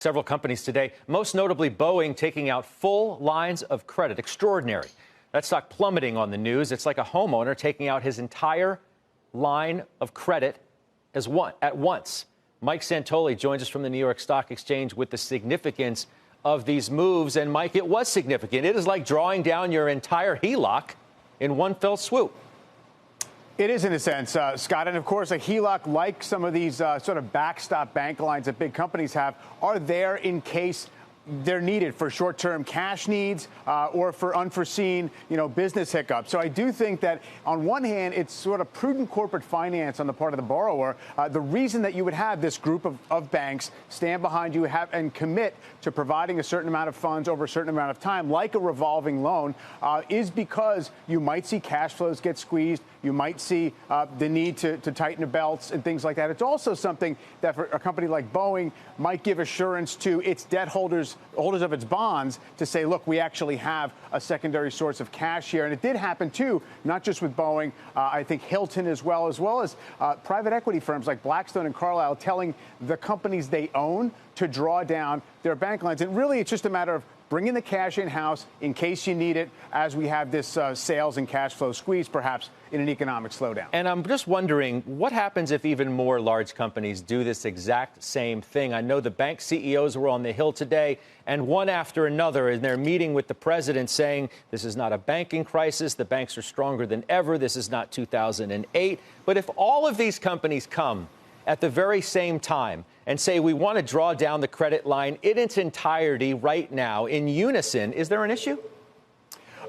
Several companies today, most notably Boeing, taking out full lines of credit. Extraordinary. That stock plummeting on the news. It's like a homeowner taking out his entire line of credit at once. Mike Santoli joins us from the New York Stock Exchange with the significance of these moves. And, Mike, it was significant. It is like drawing down your entire HELOC in one fell swoop. It is in a sense, Scott. And, of course, a HELOC, like some of these sort of backstop bank lines that big companies have, are there in case they're needed for short-term cash needs or for unforeseen, business hiccups. So I do think that on one hand, it's sort of prudent corporate finance on the part of the borrower. The reason that you would have this group of banks stand behind you and commit to providing a certain amount of funds over a certain amount of time, like a revolving loan, is because you might see cash flows get squeezed. You might see the need to tighten the belts and things like that. It's also something that for a company like Boeing might give assurance to its debt holders of its bonds to say, look, we actually have a secondary source of cash here. And it did happen, too, not just with Boeing. I think Hilton as well as private equity firms like Blackstone and Carlyle telling the companies they own to draw down their bank lines. And really, it's just a matter of bringing the cash in-house in case you need it as we have this sales and cash flow squeeze, perhaps, in an economic slowdown. And I'm just wondering, what happens if even more large companies do this exact same thing? I know the bank CEOs were on the Hill today, and one after another in their meeting with the president saying this is not a banking crisis, the banks are stronger than ever, this is not 2008. But if all of these companies come at the very same time and say we want to draw down the credit line in its entirety right now in unison, is there an issue?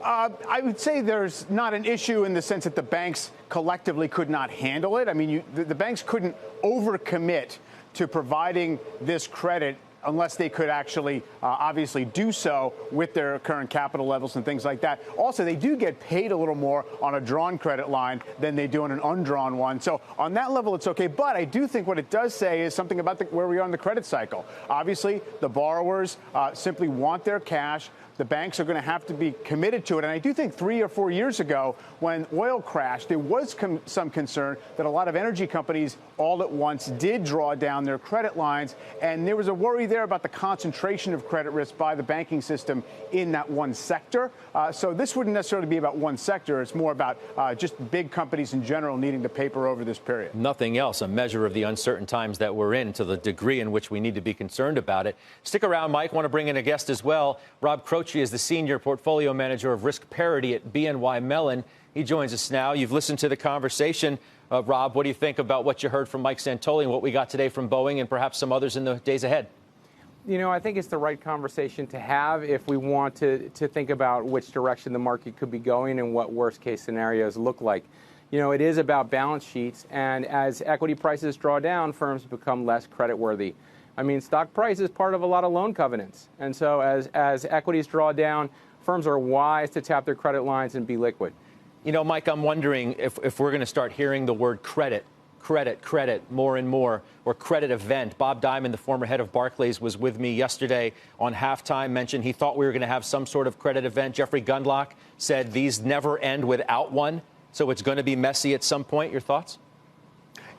I would say there's not an issue in the sense that the banks collectively could not handle it. I mean, the banks couldn't overcommit to providing this credit unless they could actually obviously do so with their current capital levels and things like that. Also, they do get paid a little more on a drawn credit line than they do on an undrawn one. So on that level, it's OK. But I do think what it does say is something about where we are in the credit cycle. Obviously, the borrowers simply want their cash. The banks are going to have to be committed to it. And I do think 3 or 4 years ago, when oil crashed, there was some concern that a lot of energy companies all at once did draw down their credit lines. And there was a worry there about the concentration of credit risk by the banking system in that one sector. So this wouldn't necessarily be about one sector. It's more about just big companies in general needing to paper over this period. Nothing else, a measure of the uncertain times that we're in, to the degree in which we need to be concerned about it. Stick around, Mike. Want to bring in a guest as well. Rob Croce is the senior portfolio manager of risk parity at BNY Mellon. He joins us now. You've listened to the conversation. Rob, what do you think about what you heard from Mike Santoli and what we got today from Boeing and perhaps some others in the days ahead? I think it's the right conversation to have if we want to think about which direction the market could be going and what worst-case scenarios look like. It is about balance sheets, and as equity prices draw down, firms become less creditworthy. I mean, stock price is part of a lot of loan covenants. And so as equities draw down, firms are wise to tap their credit lines and be liquid. Mike, I'm wondering if we're going to start hearing the word credit more and more, or credit event. Bob Diamond, the former head of Barclays, was with me yesterday on Halftime, mentioned he thought we were going to have some sort of credit event. Jeffrey Gundlach said these never end without one, so it's going to be messy at some point. Your thoughts?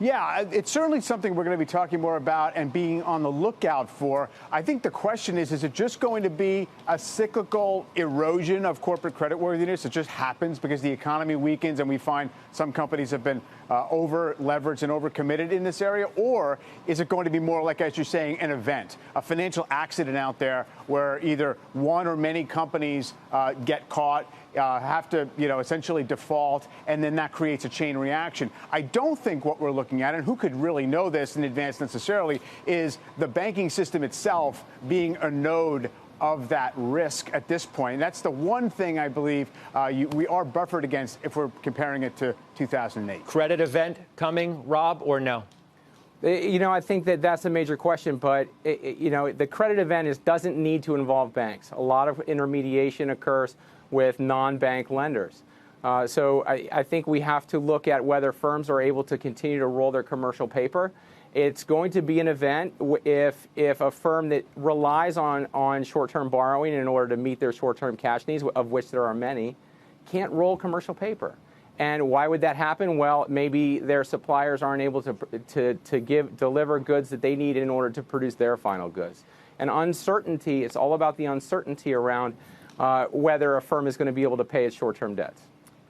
Yeah, it's certainly something we're going to be talking more about and being on the lookout for. I think the question is it just going to be a cyclical erosion of corporate creditworthiness? It just happens because the economy weakens and we find some companies have been over-leveraged and over-committed in this area? Or is it going to be more like, as you're saying, an event, a financial accident out there where either one or many companies get caught, have to, essentially default, and then that creates a chain reaction? I don't think what we're looking at, and who could really know this in advance necessarily, is the banking system itself being a node of that risk at this point. And that's the one thing I believe we are buffered against if we're comparing it to 2008. Credit event coming, Rob, or no? I think that's a major question, but the credit event doesn't need to involve banks. A lot of intermediation occurs with non-bank lenders. So I think we have to look at whether firms are able to continue to roll their commercial paper. It's going to be an event if a firm that relies on short-term borrowing in order to meet their short-term cash needs, of which there are many, can't roll commercial paper. And why would that happen? Well, maybe their suppliers aren't able to deliver goods that they need in order to produce their final goods. And uncertainty, it's all about the uncertainty around whether a firm is going to be able to pay its short-term debts.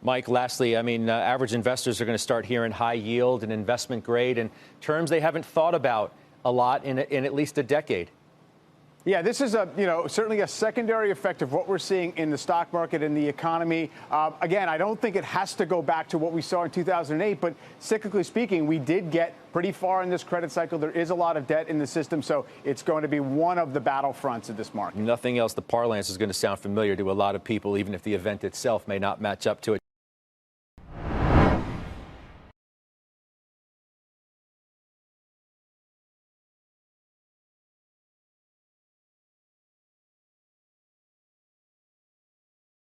Mike, lastly, I mean, average investors are going to start hearing high yield and investment grade and terms they haven't thought about a lot in at least a decade. Yeah, this is certainly a secondary effect of what we're seeing in the stock market and the economy. Again, I don't think it has to go back to what we saw in 2008, but cyclically speaking, we did get pretty far in this credit cycle. There is a lot of debt in the system, so it's going to be one of the battlefronts of this market. Nothing else. The parlance is going to sound familiar to a lot of people, even if the event itself may not match up to it.